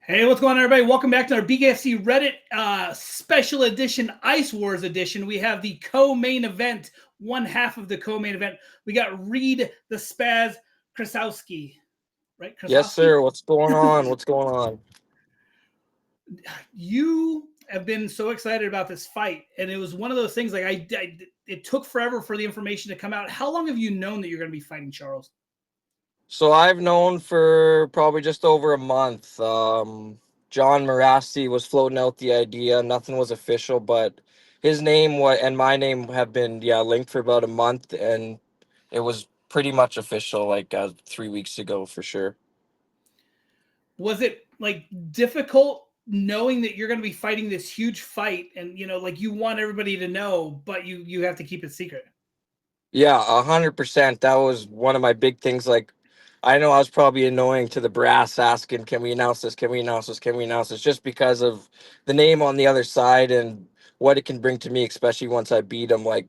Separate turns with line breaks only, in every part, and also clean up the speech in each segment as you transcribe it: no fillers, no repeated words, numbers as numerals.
Hey, what's going on, everybody? Welcome back to our BKFC Reddit special edition, Ice Wars edition. We have the co-main event, one half of the co-main event. We got Reid, the Spaz, Krasowski, right?
Yes,
Krasowski?
sir. What's going on? What's going on?
You have been so excited about this fight, and it was one of those things like it took forever for the information to come out. How long have you known that you're going to be fighting Charles?
So I've known for probably just over a month. John Marassi was floating out the idea. Nothing was official, but his name and my name have been linked for about a month, and it was pretty much official like 3 weeks ago for sure.
Was it like difficult knowing that you're going to be fighting this huge fight, and like you want everybody to know, but you have to keep it secret?
Yeah, 100%. That was one of my big things. Like, I know I was probably annoying to the brass asking, can we announce this? Can we announce this? Can we announce this? Just because of the name on the other side and what it can bring to me, especially once I beat him. Like,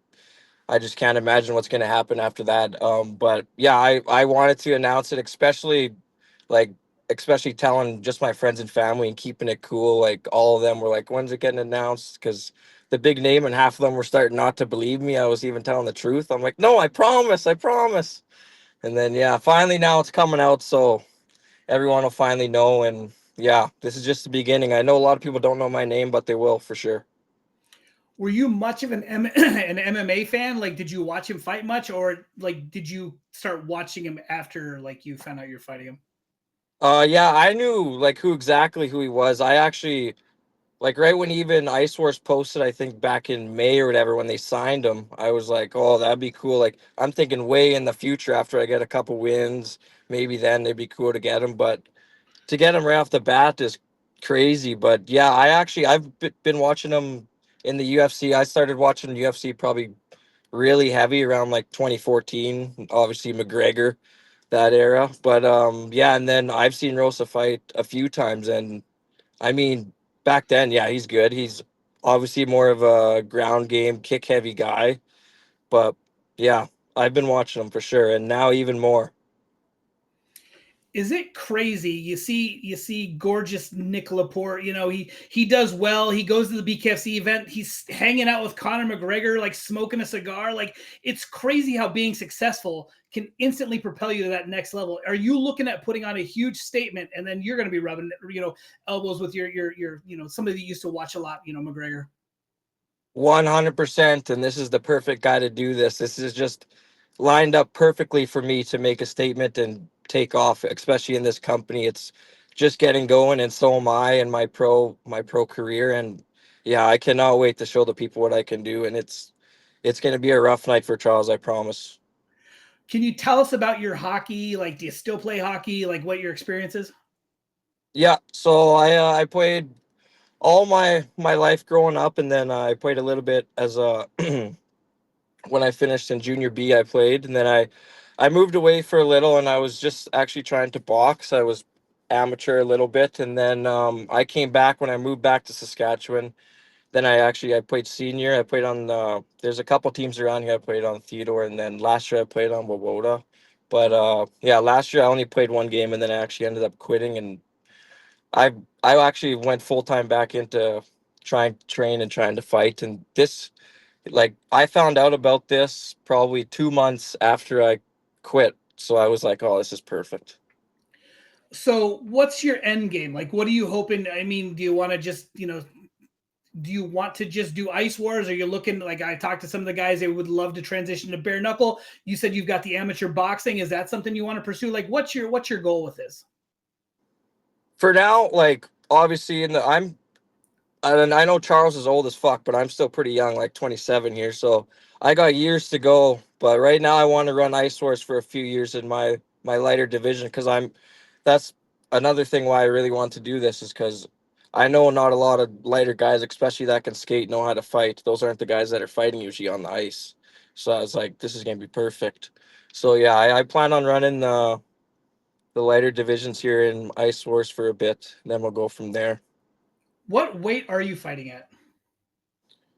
I just can't imagine what's going to happen after that. But yeah, I wanted to announce it, like, especially telling just my friends and family and keeping it cool. Like, all of them were like, when's it getting announced? Because the big name and half of them were starting not to believe me. I was even telling the truth. I'm like, no, I promise, I promise. And then, yeah, finally now it's coming out. So everyone will finally know. And yeah, this is just the beginning. I know a lot of people don't know my name, but they will for sure.
Were you much of an an MMA fan? Like, did you watch him fight much, or like did you start watching him after like you found out you're fighting him?
Yeah, I knew like who he was. I actually like right when even Ice Wars posted, I think back in May or whatever, when they signed him, I was like, oh, that'd be cool. Like I'm thinking way in the future after I get a couple wins, maybe then it'd be cool to get him. But to get him right off the bat is crazy. But yeah, I've been watching him in the UFC. I started watching UFC probably really heavy around like 2014. Obviously McGregor, that era. But yeah, and then I've seen Rosa fight a few times, and I mean back then, yeah, he's good. He's obviously more of a ground game, kick heavy guy. But yeah, I've been watching him for sure, and now even more.
Is it crazy? You see gorgeous Nick Laporte. He does well. He goes to the BKFC event. He's hanging out with Conor McGregor, like smoking a cigar. Like, it's crazy how being successful can instantly propel you to that next level. Are you looking at putting on a huge statement, and then you're going to be rubbing elbows with your somebody that you used to watch a lot, McGregor?
100%, and this is the perfect guy to do this. This is just lined up perfectly for me to make a statement and take off, especially in this company. It's just getting going, and so am I in my pro career. And yeah, I cannot wait to show the people what I can do. And it's going to be a rough night for Charles, I promise.
Can you tell us about your hockey? Like, do you still play hockey? Like, what your experience is?
Yeah, so I played all my life growing up, and then I played a little bit as a when I finished in junior B, I played, and then I moved away for a little, and I was just actually trying to box. I was amateur a little bit, and then I came back when I moved back to Saskatchewan. Then I played senior. I played on there's a couple teams around here. I played on Theodore, and then last year I played on Wowoda. But yeah, last year I only played one game, and then I actually ended up quitting, and I I actually went full time back into trying to train and trying to fight, and this like I found out about this probably 2 months after I quit. So I was like, oh, this is perfect.
So, what's your end game? Like, what are you hoping? I mean, do you want to just, do you want to just do Ice Wars? Or you looking, like, I talked to some of the guys, they would love to transition to bare knuckle. You said you've got the amateur boxing. Is that something you want to pursue? Like, what's your goal with this?
For now, like obviously in the and I know Charles is old as fuck, but I'm still pretty young, like 27 here. So I got years to go. But right now I want to run Ice Wars for a few years in my lighter division because that's another thing why I really want to do this is because I know not a lot of lighter guys, especially that can skate, know how to fight. Those aren't the guys that are fighting usually on the ice. So I was like, this is gonna be perfect. So yeah, I plan on running the lighter divisions here in Ice Wars for a bit, and then we'll go from there.
What weight are you fighting at?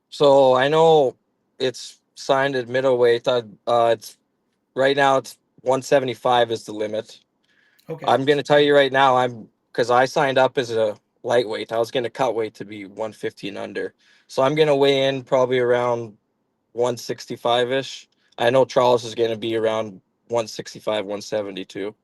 So I know it's signed at middleweight. It's right now it's 175 is the limit.
Okay.
I'm gonna tell you right now, I'm because I signed up as a lightweight. I was going to cut weight to be 150 and under. So I'm going to weigh in probably around 165 ish. I know Charles is going to be around 165, 172.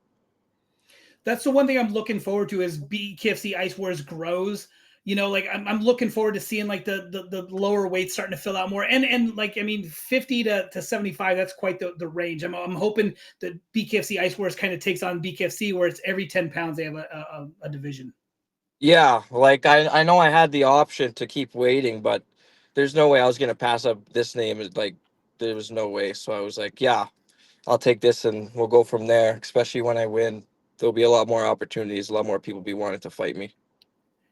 That's the one thing I'm looking forward to as BKFC Ice Wars grows. You know, like I'm looking forward to seeing like the lower weights starting to fill out more. And like, I mean, 50 to 75, that's quite the range. I'm hoping that BKFC Ice Wars kind of takes on BKFC where it's every 10 pounds they have a division.
Yeah, like I know I had the option to keep waiting, but there's no way I was going to pass up this name. Like, there was no way. So I was like, yeah, I'll take this and we'll go from there. Especially when I win, there'll be a lot more opportunities, a lot more people be wanting to fight me.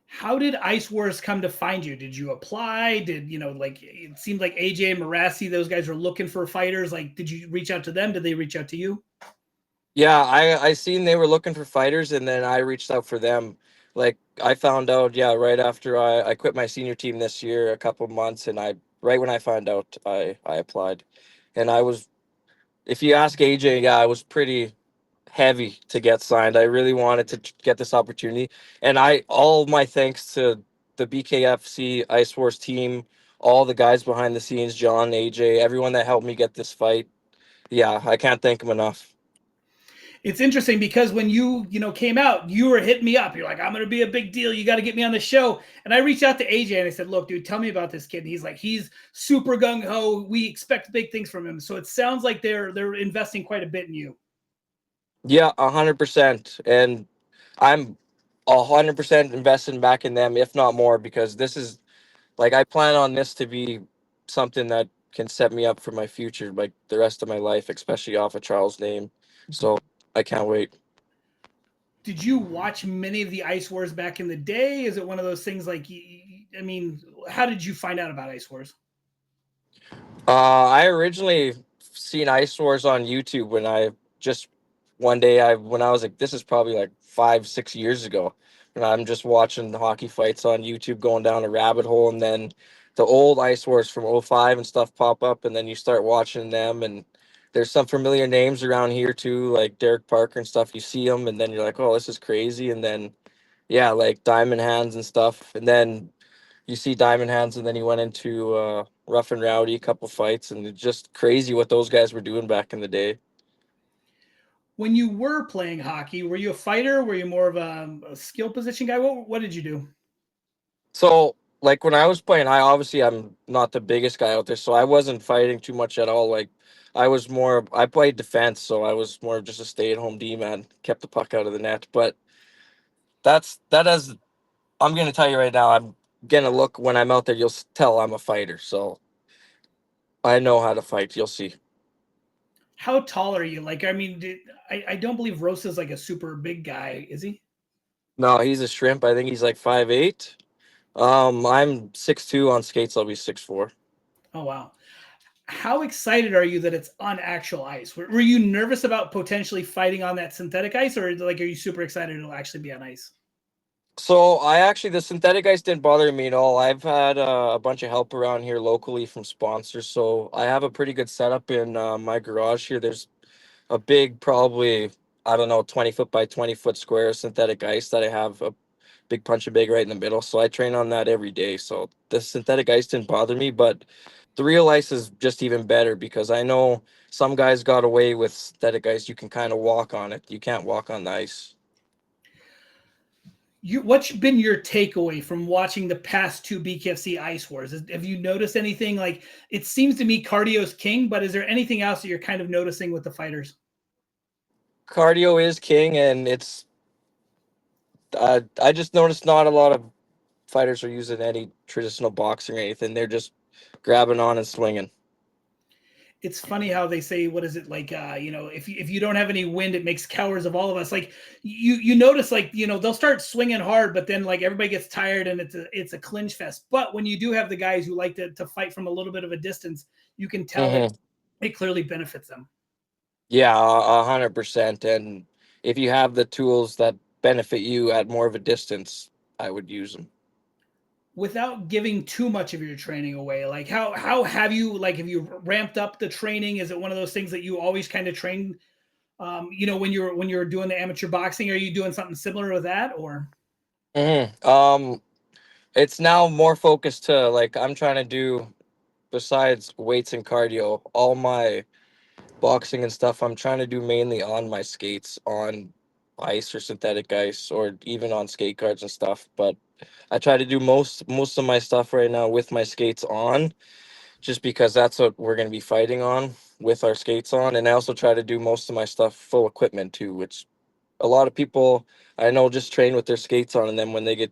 How did Ice Wars come to find you? Did you apply? Did you know, like it seemed like AJ and Marassi, those guys were looking for fighters. Like, did you reach out to them? Did they reach out to you?
Yeah, I seen they were looking for fighters, and then I reached out for them. Like, I found out, yeah, right after I quit my senior team this year, a couple months, and I right when I found out, I applied, and I was, if you ask AJ, yeah, I was pretty heavy to get signed. I really wanted to get this opportunity, and all my thanks to the BKFC Ice Wars team, all the guys behind the scenes, John, AJ, everyone that helped me get this fight. Yeah, I can't thank them enough.
It's interesting because when you came out, you were hitting me up. You're like, I'm gonna be a big deal. You got to get me on the show. And I reached out to AJ and I said, look, dude, tell me about this kid. And he's like, he's super gung ho. We expect big things from him. So it sounds like they're investing quite a bit in you.
Yeah, 100%. And I'm 100% investing back in them, if not more, because this is like I plan on this to be something that can set me up for my future, like the rest of my life, especially off of Charles' name. So I can't wait.
Did you watch many of the Ice Wars back in the day? Is it one of those things like, I mean, how did you find out about Ice Wars?
I originally seen Ice Wars on YouTube when I just one day when I was like, this is probably like 5, 6 years ago, and I'm just watching the hockey fights on YouTube, going down a rabbit hole, and then the old Ice Wars from '05 and stuff pop up, and then you start watching them, and there's some familiar names around here too, like Derek Parker and stuff. You see them, and then you're like, oh, this is crazy, and then yeah, like Diamond Hands and stuff, and then you see Diamond Hands, and then he went into Rough and Rowdy, a couple fights, and it's just crazy what those guys were doing back in the day.
When you were playing hockey, were you a fighter? Were you more of a skill position guy? What did you do?
So, like when I was playing, I'm not the biggest guy out there, so I wasn't fighting too much at all. Like I played defense, so I was more of just a stay-at-home D man, kept the puck out of the net. But that has I'm gonna tell you right now, I'm gonna look when I'm out there. You'll tell I'm a fighter, so I know how to fight. You'll see.
How tall are you? Like, I mean, I don't believe Rosa's like a super big guy, is he?
No, he's a shrimp. I think he's like 5'8". I'm 6'2" on skates. I'll be 6'4".
Oh wow. How excited are you that it's on actual ice? Were you nervous about potentially fighting on that synthetic ice, or like are you super excited it'll actually be on ice?
So the synthetic ice didn't bother me at all. I've had a bunch of help around here locally from sponsors, so I have a pretty good setup in my garage here. There's a big, probably I don't know, 20 foot by 20 foot square of synthetic ice that I have a big punching bag right in the middle. So I train on that every day. So the synthetic ice didn't bother me, but the real ice is just even better because I know some guys got away with synthetic ice. You can kind of walk on it. You can't walk on the ice.
What's been your takeaway from watching the past two BKFC Ice Wars? Have you noticed anything? Like, it seems to me cardio's king, but is there anything else that you're kind of noticing with the fighters?
Cardio is king, and I just noticed not a lot of fighters are using any traditional boxing or anything. They're just grabbing on and swinging.
It's funny how they say, what is it like, if you don't have any wind, it makes cowards of all of us. Like, you notice, like, they'll start swinging hard, but then like everybody gets tired and it's a clinch fest. But when you do have the guys who like to fight from a little bit of a distance, you can tell
Hmm.
it clearly benefits them.
Yeah, 100%. And if you have the tools that benefit you at more of a distance, I would use them.
Without giving too much of your training away, like how have you ramped up the training? Is it one of those things that you always kind of train, when you're doing the amateur boxing? Are you doing something similar with that, or
It's now more focused to like I'm trying to do besides weights and cardio, all my boxing and stuff. I'm trying to do mainly on my skates on ice or synthetic ice or even on skate cards and stuff. But I try to do most of my stuff right now with my skates on, just because that's what we're going to be fighting on with our skates on. And I also try to do most of my stuff full equipment too, which a lot of people I know just train with their skates on, and then when you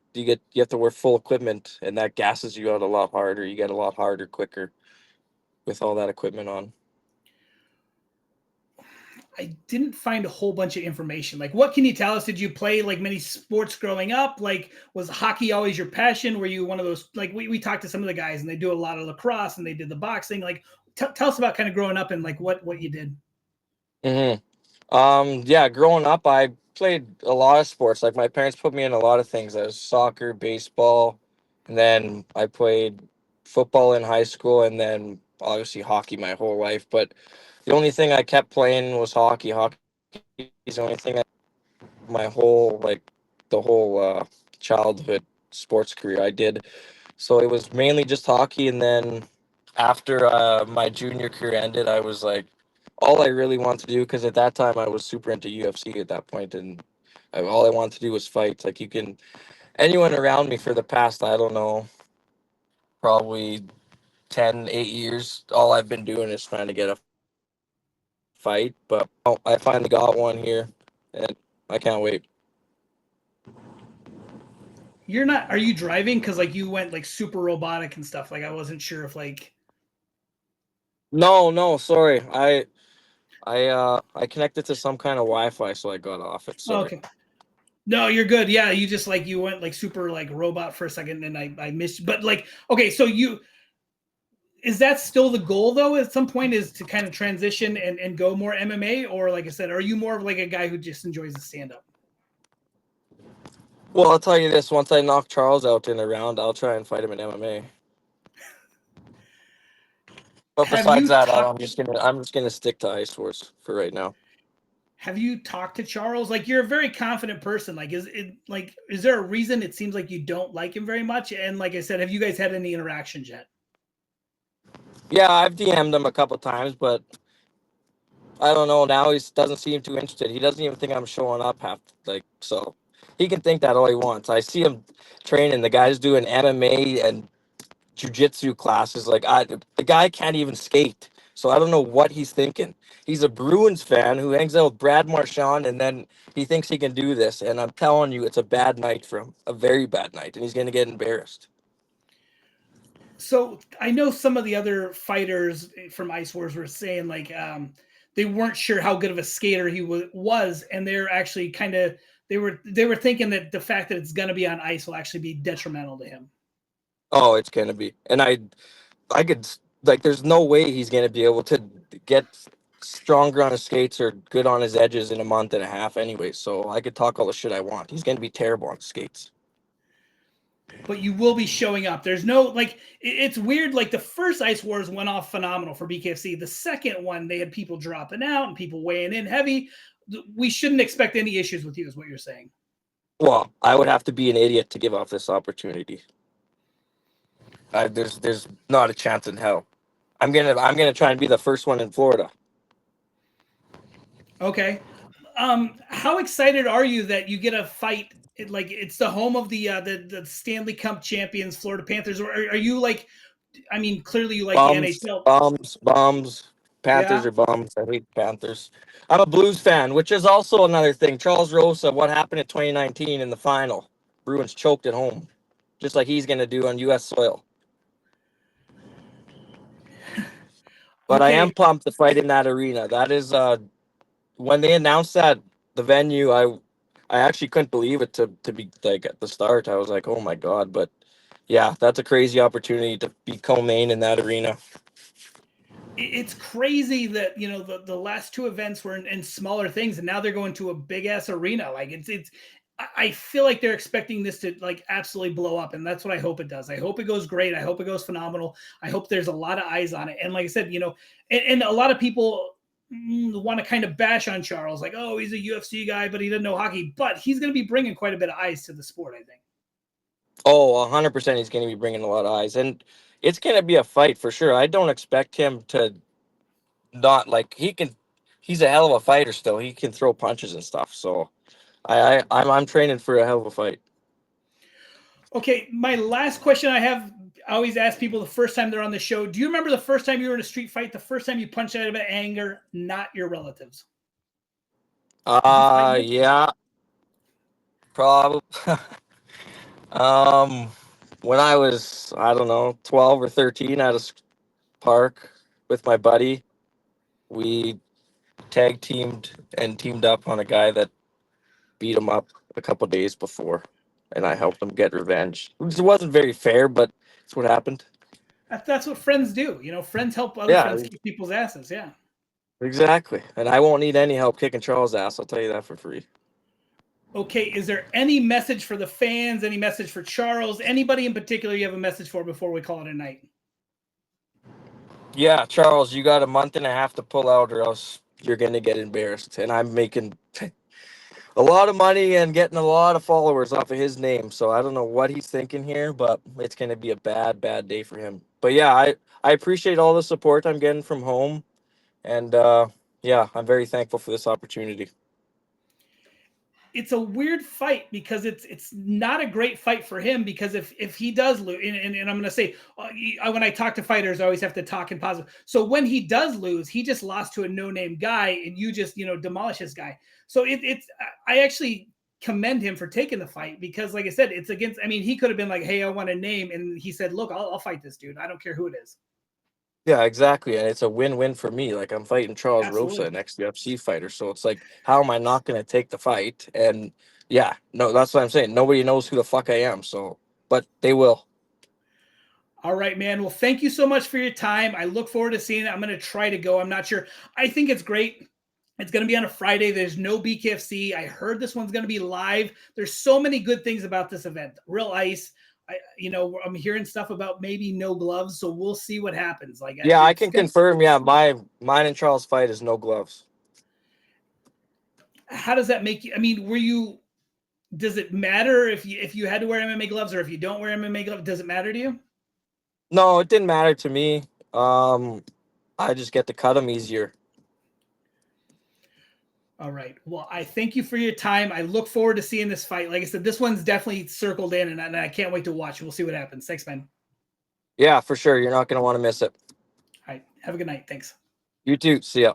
have to wear full equipment, and that gasses you out a lot harder. You get a lot harder quicker with all that equipment on.
I didn't find a whole bunch of information. Like, what can you tell us? Did you play like many sports growing up? Like, was hockey always your passion? Were you one of those, like, we talked to some of the guys and they do a lot of lacrosse and they did the boxing. Like, tell us about kind of growing up and like what you did.
hmm yeah, growing up, I played a lot of sports. Like my parents put me in a lot of things. I was soccer, baseball, and then I played football in high school, and then obviously hockey my whole life. But the only thing I kept playing was hockey. Hockey is the only thing my whole the whole childhood sports career I did. So it was mainly just hockey, and then after my junior career ended, I was like, all I really wanted to do, because at that time I was super into UFC at that point, and all I wanted to do was fight. Like you can, anyone around me for the past, I don't know, probably 8 years, all I've been doing is trying to get a fight. But oh, I finally got one here, and I can't wait.
Are you driving? Cause like you went like super robotic and stuff. Like, I wasn't sure if like,
No, no, sorry. I connected to some kind of Wi-Fi, so I got off it.
oh,
Sorry.
okay. No, you're good. Yeah. You just like, you went like super like robot for a second and I missed, but like, okay. So is that still the goal though at some point, is to kind of transition and go more MMA, or like I said, are you more of like a guy who just enjoys the stand up?
Well, I'll tell you this: once I knock Charles out in a round, I'll try and fight him in MMA. But
Have
besides
you
that,
talked
I'm just gonna stick to Ice Wars for right now.
have you talked to Charles? Like, you're a very confident person. Like, is there a reason it seems like you don't like him very much? And like I said, have you guys had any interactions yet?
Yeah, I've DM'd him a couple times, but I don't know. Now he doesn't seem too interested. He doesn't even think I'm showing up half. Like so, he can think that all he wants. I see him training. The guy's doing MMA and jujitsu classes. The guy can't even skate. So I don't know what he's thinking. He's a Bruins fan who hangs out with Brad Marchand, and then he thinks he can do this. And I'm telling you, it's a bad night for him, a very bad night, and he's gonna get embarrassed.
So I know some of the other fighters from Ice Wars were saying like, they weren't sure how good of a skater he was, and they're actually kind of they were thinking that the fact that it's going to be on ice will actually be detrimental to him.
Oh, it's gonna be, and I could like, there's no way he's gonna be able to get stronger on his skates or good on his edges in a month and a half anyway. So I could talk all the shit I want. He's gonna be terrible on skates.
But you will be showing up. There's no like, it's weird. Like, the first Ice Wars went off phenomenal for BKFC. The second one, they had people dropping out and people weighing in heavy. We shouldn't expect any issues with you, is what you're saying.
Well, I would have to be an idiot to give up this opportunity. There's not a chance in hell. I'm gonna try and be the first one in Florida.
Okay. How excited are you that you get a fight? Like, it's the home of the Stanley Cup champions, Florida Panthers. Or are you like? I mean, clearly you like the
Bums,
NHL.
bums, bums. Panthers
Yeah.
are bums. I hate Panthers. I'm a Blues fan, which is also another thing. Charles Rosa, what happened in 2019 in the final? Bruins choked at home, just like he's gonna do on U.S. soil. But I am
Okay.
pumped to fight in that arena. That is when they announced that the venue, I actually couldn't believe it to be like at the start. I was like, oh my god! But yeah, that's a crazy opportunity to be co-main in that arena.
It's crazy that the last two events were in smaller things, and now they're going to a big ass arena. Like, it's. I feel like they're expecting this to like absolutely blow up, and that's what I hope it does. I hope it goes great. I hope it goes phenomenal. I hope there's a lot of eyes on it. And like I said, and a lot of people want to kind of bash on Charles, like, oh, he's a UFC guy, but he doesn't know hockey. But he's going to be bringing quite a bit of eyes to the sport, I think.
Oh, 100% he's going to be bringing a lot of eyes. And it's going to be a fight for sure. I don't expect him to not, like, he's a hell of a fighter still. He can throw punches and stuff. So I'm training for a hell of a fight.
Okay, my last question I have, I always ask people the first time they're on the show. Do you remember the first time you were in a street fight? The first time you punched out of anger, not your relatives? Did you fight much?
Yeah, probably. um, when I was, I don't know, 12 or 13 at a park with my buddy, we tag teamed and teamed up on a guy that beat him up a couple days before, and I helped him get revenge. It wasn't very fair, but it's what happened.
That's what friends do. You know, friends help other
Yeah,
friends kick people's asses. Yeah.
exactly. And I won't need any help kicking Charles' ass. I'll tell you that for free.
Okay, is there any message for the fans? Any message for Charles? Anybody in particular you have a message for before we call it a night?
Yeah, Charles, you got a month and a half to pull out, or else you're gonna get embarrassed. And I'm making a lot of money and getting a lot of followers off of his name. So I don't know what he's thinking here, but it's gonna be a bad day for him. But yeah, I appreciate all the support I'm getting from home, and yeah, I'm very thankful for this opportunity.
It's a weird fight because it's not a great fight for him because if he does lose, and I'm going to say when I talk to fighters, I always have to talk in positive. So when he does lose, he just lost to a no name guy, and you just demolish this guy. So it's I actually commend him for taking the fight because, like I said, it's against. I mean, he could have been like, "Hey, I want a name," and he said, "Look, I'll fight this dude. I don't care who it is."
Yeah, exactly. And it's a win-win for me. Like I'm fighting Charles Rosa,
Absolutely.
an ex-UFC fighter. So it's like, how am I not gonna take the fight? And yeah, no, that's what I'm saying. Nobody knows who the fuck I am, so but they will.
All right, man. Well, thank you so much for your time. I look forward to seeing it. I'm going to try to go. I'm not sure. I think it's great. It's going to be on a Friday. There's no BKFC. I heard this one's going to be live. There's so many good things about this event. Real ice. I'm hearing stuff about maybe no gloves, so we'll see what happens. Like
Yeah, I
it's
can
gonna.
confirm, yeah, mine and Charles fight is no gloves.
How does that make you? I mean, were you? Does it matter if you had to wear MMA gloves or if you don't wear MMA gloves? Does it matter to you?
No, it didn't matter to me. I just get to cut them easier.
All right. Well, I thank you for your time. I look forward to seeing this fight. Like I said, this one's definitely circled in, and I can't wait to watch. We'll see what happens. Thanks, man.
Yeah, for sure. You're not gonna want to miss it.
All right. Have a good night. Thanks.
You too. See ya.